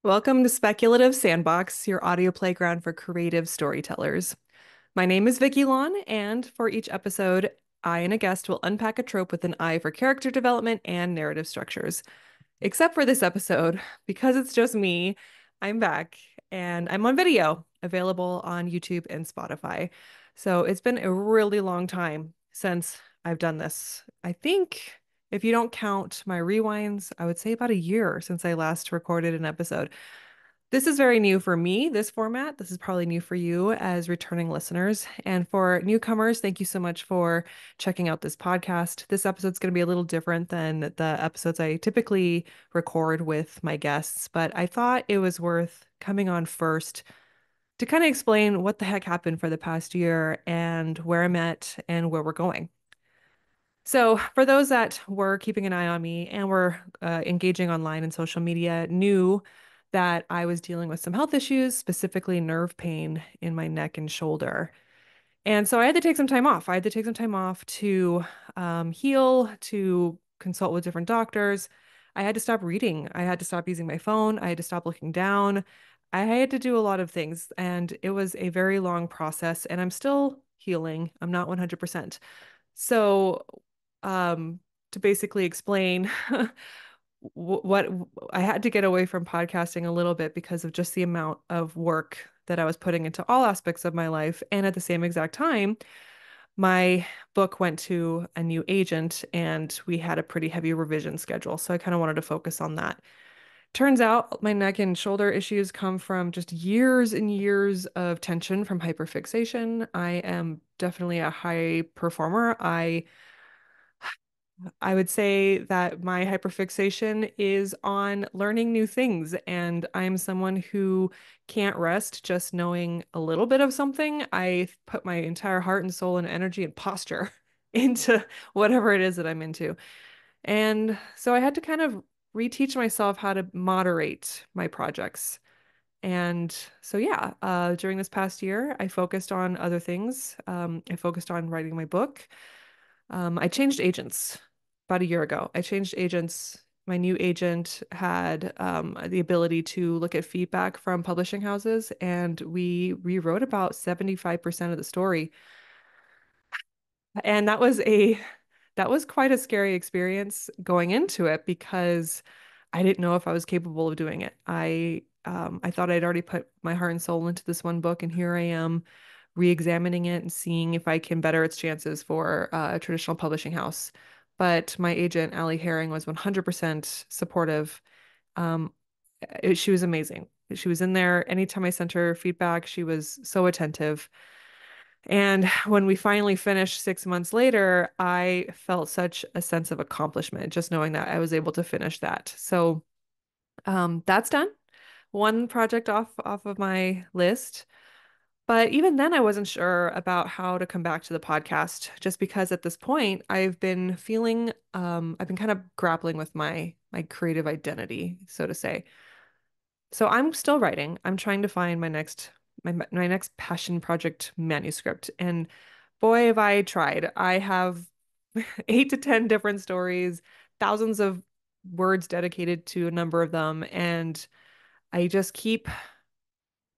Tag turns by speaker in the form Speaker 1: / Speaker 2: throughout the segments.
Speaker 1: Welcome to Speculative Sandbox, your audio playground for creative storytellers. My name is Vickie Lan, and for each episode, I and a guest will unpack a trope with an eye for character development and narrative structures. Except for this episode, because it's just me, I'm back and I'm on video, available on YouTube and Spotify. So it's been a really long time since I've done this. I think if you don't count my rewinds, I would say about a year since I last recorded an episode. This is very new for me, this format. This is probably new for you as returning listeners. And for newcomers, thank you so much for checking out this podcast. This episode's going to be a little different than the episodes I typically record with my guests, but I thought it was worth coming on first to kind of explain what the heck happened for the past year and where I'm at and where we're going. So, for those that were keeping an eye on me and were engaging online and social media, knew that I was dealing with some health issues, specifically nerve pain in my neck and shoulder. And so I had to take some time off. I had to take some time off to heal, to consult with different doctors. I had to stop reading. I had to stop using my phone. I had to stop looking down. I had to do a lot of things, and it was a very long process, and I'm still healing. I'm not 100%. So, to basically explain what I had to get away from podcasting a little bit because of just the amount of work that I was putting into all aspects of my life. And at the same exact time, my book went to a new agent and we had a pretty heavy revision schedule. So I kind of wanted to focus on that. Turns out my neck and shoulder issues come from just years and years of tension from hyperfixation. I am definitely a high performer. I would say that my hyperfixation is on learning new things, and I'm someone who can't rest just knowing a little bit of something. I put my entire heart and soul and energy and posture into whatever it is that I'm into. And so I had to kind of reteach myself how to moderate my projects. And so, yeah, during this past year, I focused on other things. I focused on writing my book. I changed agents about a year ago. I changed agents. My new agent had the ability to look at feedback from publishing houses, and we rewrote about 75% of the story. And that was quite a scary experience going into it because I didn't know if I was capable of doing it. I thought I'd already put my heart and soul into this one book, and here I am re-examining it and seeing if I can better its chances for a traditional publishing house. But my agent, Allie Herring, was 100% supportive. Um, she was amazing. She was in there anytime I sent her feedback. She was so attentive. And when we finally finished 6 months later, I felt such a sense of accomplishment just knowing that I was able to finish that. So that's done. One project off of my list. But even then, I wasn't sure about how to come back to the podcast, just because at this point I've been feeling I've been kind of grappling with my creative identity, so to say. So I'm still writing. I'm trying to find my next passion project manuscript. And boy, have I tried. I have 8 to 10 different stories, thousands of words dedicated to a number of them, and I just keep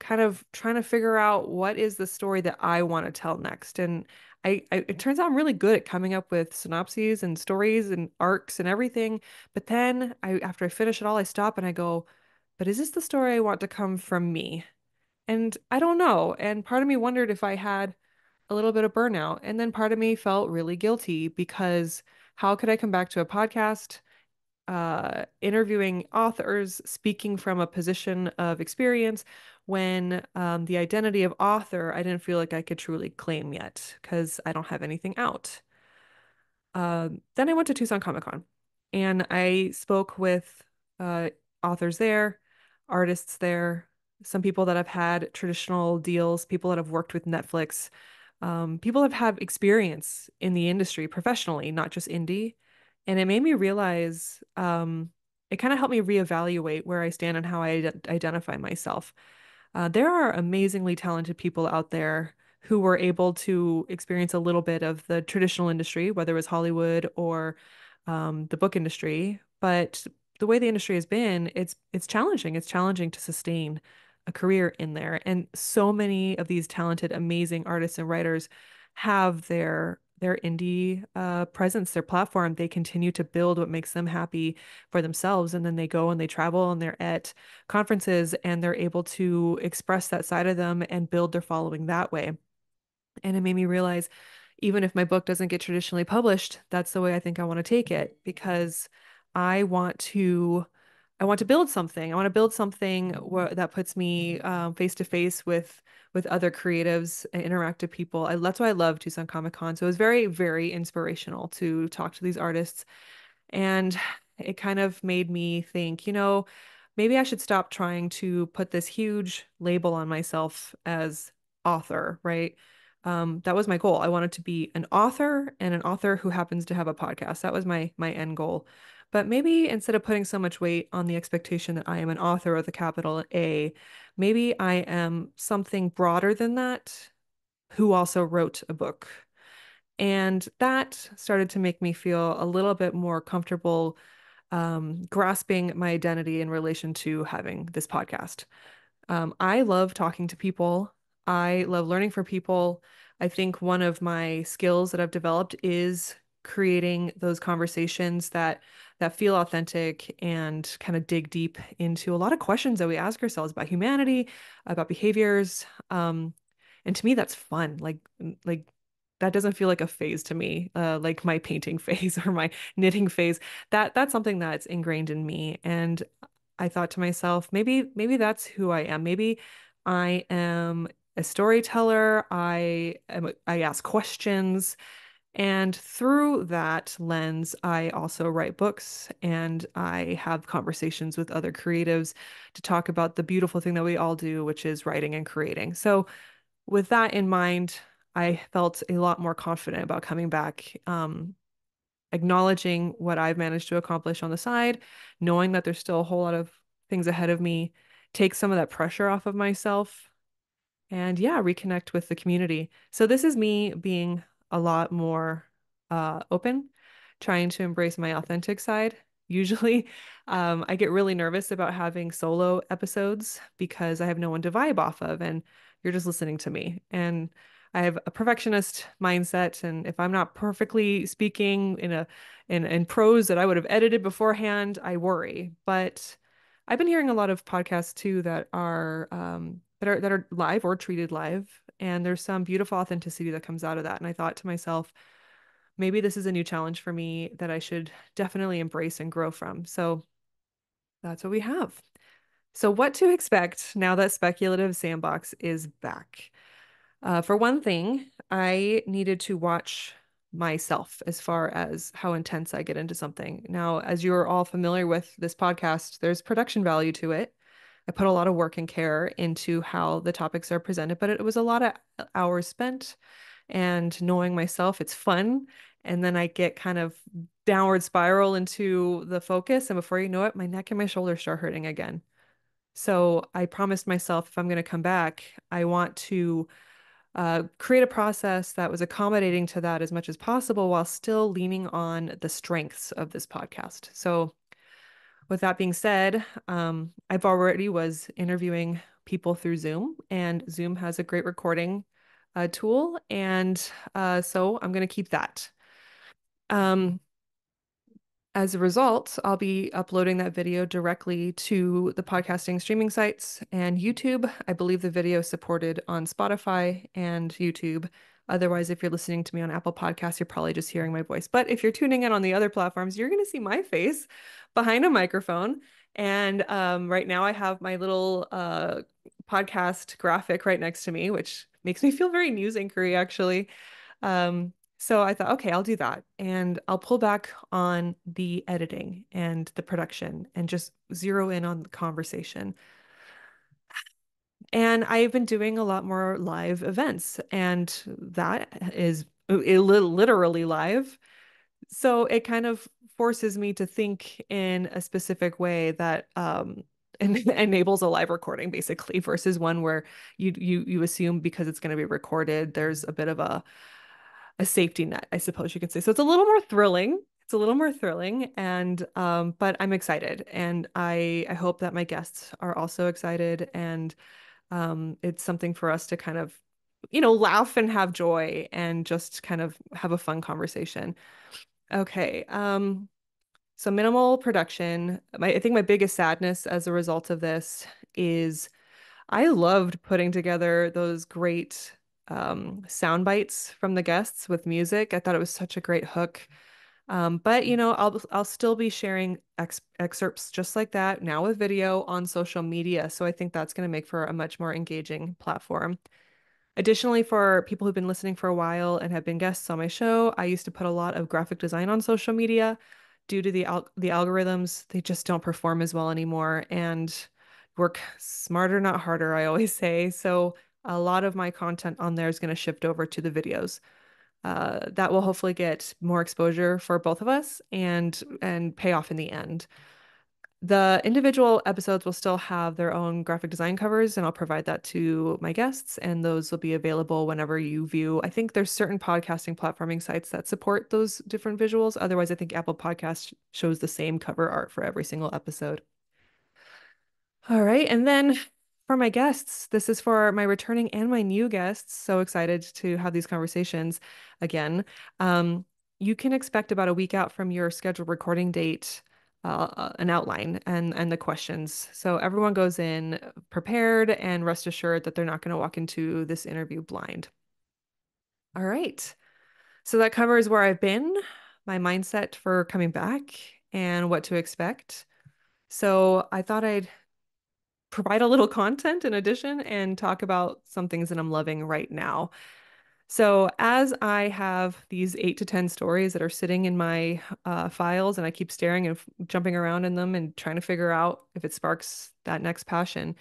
Speaker 1: kind of trying to figure out what is the story that I want to tell next. And it turns out I'm really good at coming up with synopses and stories and arcs and everything. But then after I finish it all, I stop and I go, but is this the story I want to come from me? And I don't know. And part of me wondered if I had a little bit of burnout. And then part of me felt really guilty because how could I come back to a podcast? Interviewing authors, speaking from a position of experience when the identity of author I didn't feel like I could truly claim yet because I don't have anything out. Then I went to Tucson Comic Con and I spoke with uh, authors there, artists there, some people that have had traditional deals, people that have worked with Netflix, people that have experience in the industry professionally, not just indie. And it made me realize, it kind of helped me reevaluate where I stand and how I identify myself. There are amazingly talented people out there who were able to experience a little bit of the traditional industry, whether it was Hollywood or the book industry, but the way the industry has been, it's challenging. It's challenging to sustain a career in there. And so many of these talented, amazing artists and writers have their indie presence, their platform. They continue to build what makes them happy for themselves. And then they go and they travel and they're at conferences and they're able to express that side of them and build their following that way. And it made me realize, even if my book doesn't get traditionally published, that's the way I think I want to take it because I want to I want to build something. I want to build something that puts me face to face with other creatives and interactive people. That's why I love Tucson Comic Con. So it was very, very inspirational to talk to these artists and it kind of made me think, maybe I should stop trying to put this huge label on myself as author, right? That was my goal. I wanted to be an author and an author who happens to have a podcast. That was my end goal. But maybe instead of putting so much weight on the expectation that I am an author with a capital A, maybe I am something broader than that who also wrote a book. And that started to make me feel a little bit more comfortable grasping my identity in relation to having this podcast. I love talking to people. I love learning from people. I think one of my skills that I've developed is creating those conversations that feel authentic and kind of dig deep into a lot of questions that we ask ourselves about humanity, about behaviors. And to me, that's fun. Like that doesn't feel like a phase to me, like my painting phase or my knitting phase. That's something that's ingrained in me. And I thought to myself, maybe that's who I am. Maybe I am a storyteller. I ask questions. And through that lens, I also write books and I have conversations with other creatives to talk about the beautiful thing that we all do, which is writing and creating. So with that in mind, I felt a lot more confident about coming back, acknowledging what I've managed to accomplish on the side, knowing that there's still a whole lot of things ahead of me, take some of that pressure off of myself, and yeah, reconnect with the community. So this is me being a lot more open, trying to embrace my authentic side. Usually, I get really nervous about having solo episodes because I have no one to vibe off of, and you're just listening to me. And I have a perfectionist mindset, and if I'm not perfectly speaking in prose that I would have edited beforehand, I worry. But I've been hearing a lot of podcasts too that are live or treated live, and there's some beautiful authenticity that comes out of that. And I thought to myself, maybe this is a new challenge for me that I should definitely embrace and grow from. So that's what we have. So what to expect now that Speculative Sandbox is back? For one thing, I needed to watch myself as far as how intense I get into something. Now, as you're all familiar with this podcast, there's production value to it. I put a lot of work and care into how the topics are presented, but it was a lot of hours spent and knowing myself, it's fun. And then I get kind of downward spiral into the focus. And before you know it, my neck and my shoulders start hurting again. So I promised myself if I'm going to come back, I want to create a process that was accommodating to that as much as possible while still leaning on the strengths of this podcast. So with that being said, I've already was interviewing people through Zoom, and Zoom has a great recording tool, and so I'm going to keep that. Um, as a result, I'll be uploading that video directly to the podcasting streaming sites and YouTube. I believe the video is supported on Spotify and YouTube. Otherwise, if you're listening to me on Apple Podcasts, you're probably just hearing my voice. But if you're tuning in on the other platforms, you're going to see my face behind a microphone. And right now I have my little podcast graphic right next to me, which makes me feel very news anchory, actually. So I thought, okay, I'll do that. And I'll pull back on the editing and the production and just zero in on the conversation. And I've been doing a lot more live events, and that is literally live. So it kind of forces me to think in a specific way that enables a live recording basically versus one where you assume because it's going to be recorded, there's a bit of a safety net, I suppose you could say. So it's a little more thrilling. It's a little more thrilling and but I'm excited and I hope that my guests are also excited and it's something for us to kind of laugh and have joy and just kind of have a fun conversation. Okay. So minimal production. I think my biggest sadness as a result of this is I loved putting together those great sound bites from the guests with music. I thought it was such a great hook. But I'll still be sharing excerpts just like that now with video on social media. So I think that's going to make for a much more engaging platform. Additionally, for people who've been listening for a while and have been guests on my show, I used to put a lot of graphic design on social media. Due to the algorithms, they just don't perform as well anymore and work smarter, not harder, I always say. So a lot of my content on there is going to shift over to the videos. That will hopefully get more exposure for both of us and pay off in the end. The individual episodes will still have their own graphic design covers, and I'll provide that to my guests, and those will be available whenever you view. I think there's certain podcasting platforming sites that support those different visuals. Otherwise, I think Apple Podcast shows the same cover art for every single episode. All right. And then for my guests, this is for my returning and my new guests. So excited to have these conversations again. Um, you can expect about a week out from your scheduled recording date, an outline and the questions. So everyone goes in prepared and rest assured that they're not going to walk into this interview blind. All right. So that covers where I've been, my mindset for coming back, and what to expect. So I thought I'd provide a little content in addition and talk about some things that I'm loving right now. So, as I have these 8 to 10 stories that are sitting in my files, and I keep staring and jumping around in them and trying to figure out if it sparks that next passion,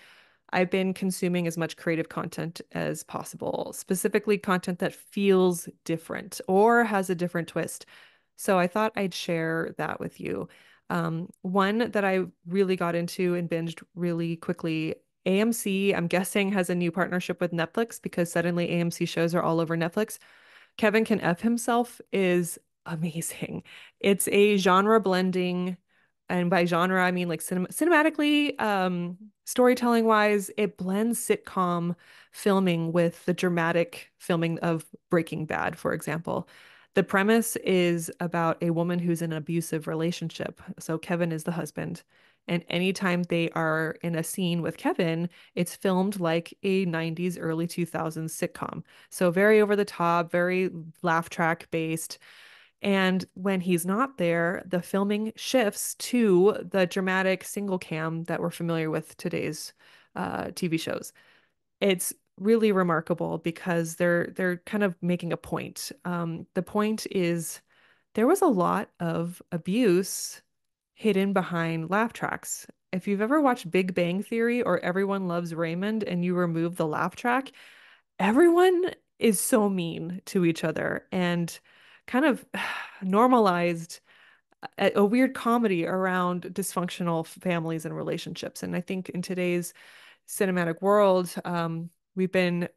Speaker 1: I've been consuming as much creative content as possible, specifically content that feels different or has a different twist. So I thought I'd share that with you. One that I really got into and binged really quickly. AMC, I'm guessing, has a new partnership with Netflix because suddenly AMC shows are all over Netflix. Kevin Can F Himself is amazing. It's a genre blending, and by genre, I mean like cinematically, storytelling wise, it blends sitcom filming with the dramatic filming of Breaking Bad, for example. The premise is about a woman who's in an abusive relationship. So Kevin is the husband. And anytime they are in a scene with Kevin, it's filmed like a 90s, early 2000s sitcom. So very over the top, very laugh track based. And when he's not there, the filming shifts to the dramatic single cam that we're familiar with today's TV shows. It's really remarkable because they're kind of making a point. The point is there was a lot of abuse hidden behind laugh tracks. If you've ever watched Big Bang Theory or Everyone Loves Raymond and you remove the laugh track, everyone is so mean to each other and kind of normalized a weird comedy around dysfunctional families and relationships. And I think in today's cinematic world, we've been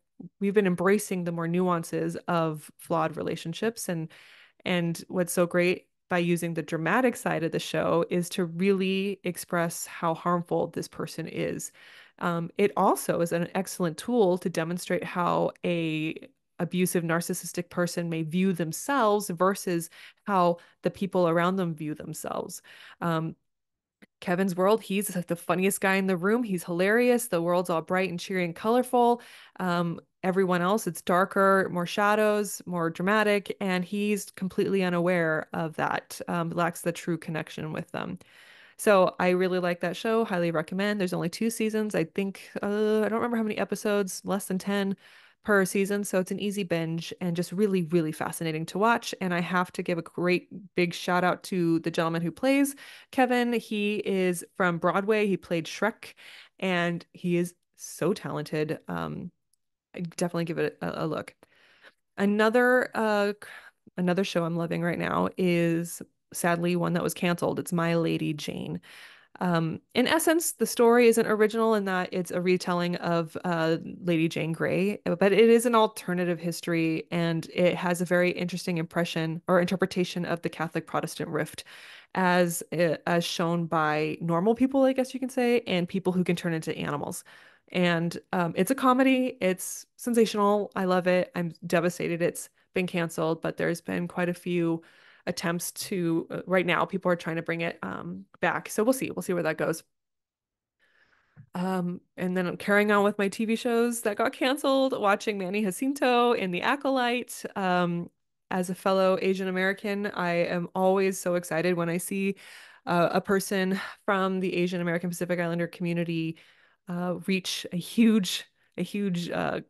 Speaker 1: embracing the more nuances of flawed relationships and what's so great by using the dramatic side of the show is to really express how harmful this person is. It also is an excellent tool to demonstrate how a abusive narcissistic person may view themselves versus how the people around them view themselves. Um, Kevin's world, he's like the funniest guy in the room. He's hilarious. The world's all bright and cheery and colorful. Everyone else, it's darker, more shadows, more dramatic, and he's completely unaware of that, lacks the true connection with them. So I really like that show. Highly recommend. There's only 2 seasons. I think, I don't remember how many episodes, less than 10 per season. So it's an easy binge and just really, really fascinating to watch. And I have to give a great big shout out to the gentleman who plays Kevin. He is from Broadway. He played Shrek and he is so talented. I definitely give it a look. Another another show I'm loving right now is sadly one that was canceled. It's My Lady Jane. In essence, the story isn't original in that it's a retelling of Lady Jane Grey, but it is an alternative history and it has a very interesting impression or interpretation of the Catholic Protestant rift as shown by normal people, I guess you can say, and people who can turn into animals. And it's a comedy. It's sensational. I love it. I'm devastated it's been canceled, but there's been quite a few attempts to right now people are trying to bring it back. So we'll see where that goes. And then I'm carrying on with my TV shows that got canceled, watching Manny Jacinto in The Acolyte. As a fellow Asian American, I am always so excited when I see a person from the Asian American Pacific Islander community reach a huge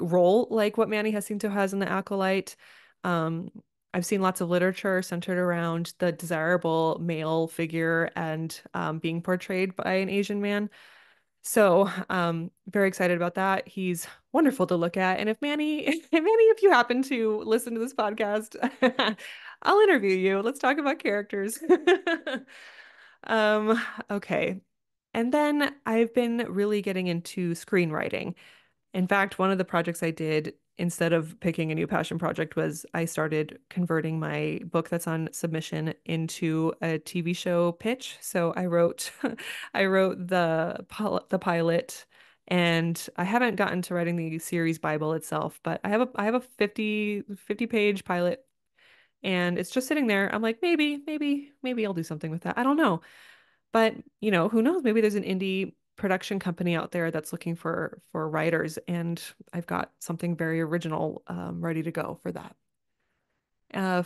Speaker 1: role like what Manny Jacinto has in The Acolyte. Um, I've seen lots of literature centered around the desirable male figure and being portrayed by an Asian man. So, very excited about that. He's wonderful to look at. And if Manny, if you happen to listen to this podcast, I'll interview you. Let's talk about characters. Um, okay. And then I've been really getting into screenwriting. In fact, one of the projects I did instead of picking a new passion project was I started converting my book that's on submission into a TV show pitch. So I wrote I wrote the pilot and I haven't gotten to writing the series Bible itself, but I have a 50 page pilot and it's just sitting there. I'm like maybe I'll do something with that. I don't know. But, who knows? Maybe there's an indie production company out there that's looking for writers, and I've got something very original ready to go for that.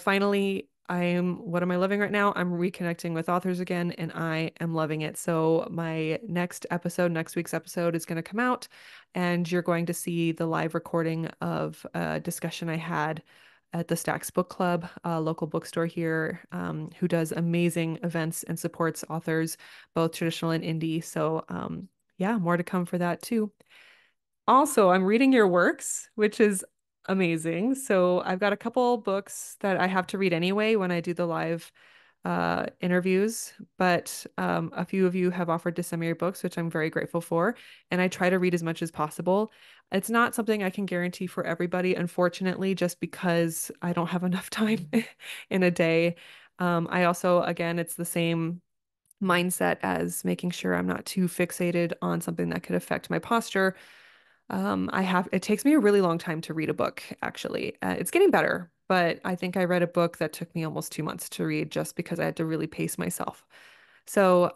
Speaker 1: Finally, what am I loving right now? I'm reconnecting with authors again, and I am loving it. So my next week's episode is going to come out, and you're going to see the live recording of a discussion I had at the Stacks Book Club, a local bookstore here, who does amazing events and supports authors, both traditional and indie. So, yeah, more to come for that too. Also, I'm reading your works, which is amazing. So I've got a couple books that I have to read anyway when I do the live interviews, but a few of you have offered to send me your books, which I'm very grateful for. And I try to read as much as possible. It's not something I can guarantee for everybody, unfortunately, just because I don't have enough time in a day. I also, again, it's the same mindset as making sure I'm not too fixated on something that could affect my posture. It takes me a really long time to read a book, actually. It's getting better, but I think I read a book that took me almost 2 months to read just because I had to really pace myself. So,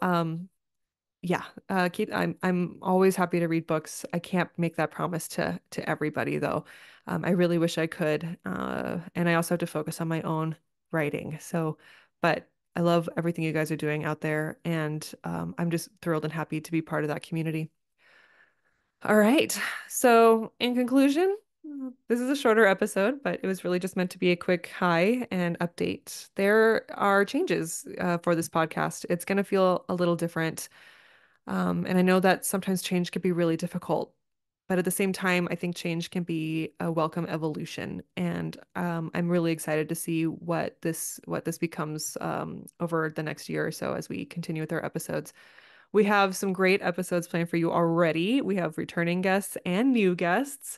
Speaker 1: yeah, I'm always happy to read books. I can't make that promise to everybody though. I really wish I could. And I also have to focus on my own writing. So, but I love everything you guys are doing out there, and I'm just thrilled and happy to be part of that community. All right. So, in conclusion, this is a shorter episode, but it was really just meant to be a quick hi and update. There are changes for this podcast. It's going to feel a little different. And I know that sometimes change can be really difficult, but at the same time, I think change can be a welcome evolution. And I'm really excited to see what this becomes over the next year or so as we continue with our episodes. We have some great episodes planned for you already. We have returning guests and new guests.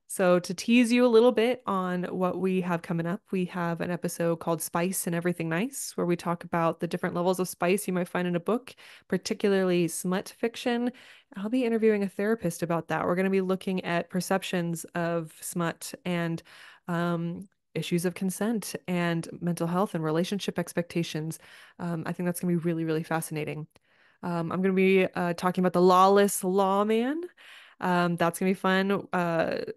Speaker 1: So, to tease you a little bit on what we have coming up, we have an episode called Spice and Everything Nice, where we talk about the different levels of spice you might find in a book, particularly smut fiction. I'll be interviewing a therapist about that. We're going to be looking at perceptions of smut and issues of consent and mental health and relationship expectations. I think that's going to be really, really fascinating. I'm going to be talking about the lawless lawman. That's gonna be fun.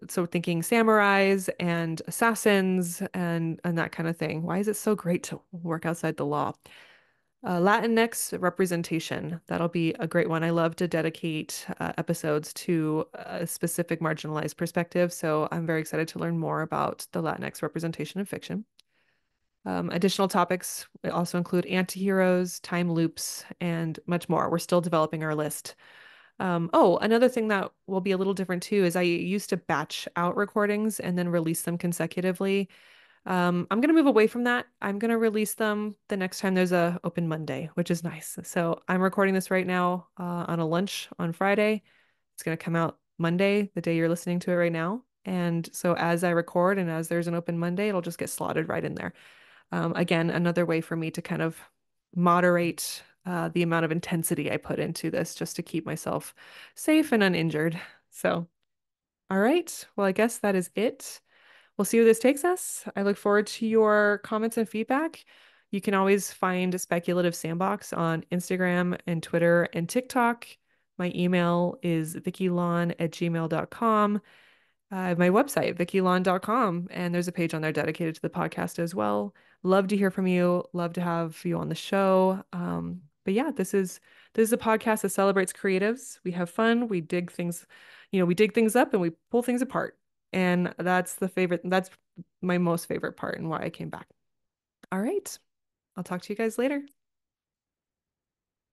Speaker 1: So thinking samurais and assassins and that kind of thing. Why is it so great to work outside the law? Latinx representation. That'll be a great one. I love to dedicate episodes to a specific marginalized perspective. So I'm very excited to learn more about the Latinx representation in fiction. Additional topics also include antiheroes, time loops, and much more. We're still developing our list. Another thing that will be a little different too is I used to batch out recordings and then release them consecutively. I'm gonna move away from that. I'm gonna release them the next time there's a open Monday, which is nice. So I'm recording this right now on a lunch on Friday. It's gonna come out Monday, the day you're listening to it right now. And so as I record and as there's an open Monday, it'll just get slotted right in there. Again, another way for me to kind of moderate the amount of intensity I put into this just to keep myself safe and uninjured. So, all right. Well, I guess that is it. We'll see where this takes us. I look forward to your comments and feedback. You can always find Speculative Sandbox on Instagram and Twitter and TikTok. My email is vickielan@gmail.com. I have my website, vickielan.com, and there's a page on there dedicated to the podcast as well. Love to hear from you. Love to have you on the show. But yeah, this is a podcast that celebrates creatives. We have fun. We dig things, we dig things up and we pull things apart. And that's my most favorite part and why I came back. All right. I'll talk to you guys later.